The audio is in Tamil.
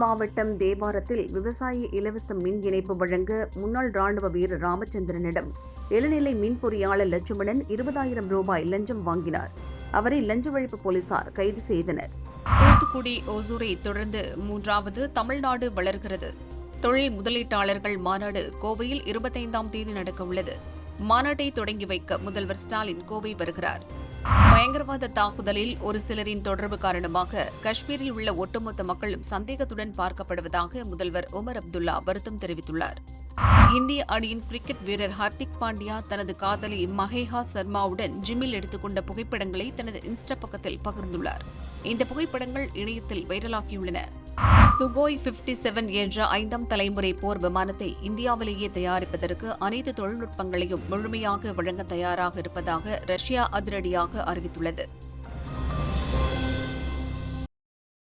மாவட்டம் தேவாரத்தில் விவசாய இலவச மின் இணைப்பு வழங்க முன்னாள் ராணுவ வீரர் ராமச்சந்திரனிடம் இளநிலை மின் பொறியாளர் லட்சுமணன் 20,000 ரூபாய் லஞ்சம் வாங்கினார். அவரை லஞ்ச ஒழிப்பு போலீசார் கைது செய்தனர். தூத்துக்குடி ஓசூரை தொடர்ந்து 3வது தமிழ்நாடு வளர்கிறது தொழில் முதலீட்டாளர்கள் மாநாடு கோவையில் 25ஆம் தேதி நடக்கவுள்ளது. மாநாட்டை தொடங்கி வைக்க முதல்வர் ஸ்டாலின் கோவை வருகிறார். பயங்கரவாத தாக்குதலில் ஒரு சிலரின் தொடர்பு காரணமாக காஷ்மீரில் உள்ள ஒட்டுமொத்த மக்களும் சந்தேகத்துடன் பார்க்கப்படுவதாக முதல்வர் உமர் அப்துல்லா வருத்தம் தெரிவித்துள்ளார். இந்திய அணியின் கிரிக்கெட் வீரர் ஹர்திக் பாண்டியா தனது காதலி மகேகா சர்மாவுடன் ஜிம்மில் எடுத்துக்கொண்ட புகைப்படங்களை தனது இன்ஸ்டா பக்கத்தில் பகிர்ந்துள்ளார். இந்த புகைப்படங்கள் இணையத்தில் வைரலாகியுள்ளன. சுகோய் 57 என்ற 5ஆம் தலைமுறை போர் விமானத்தை இந்தியாவிலேயே தயாரிப்பதற்கு அனைத்து தொழில்நுட்பங்களையும் முழுமையாக வழங்க தயாராக இருப்பதாக ரஷ்யா அதிரடியாக அறிவித்துள்ளது.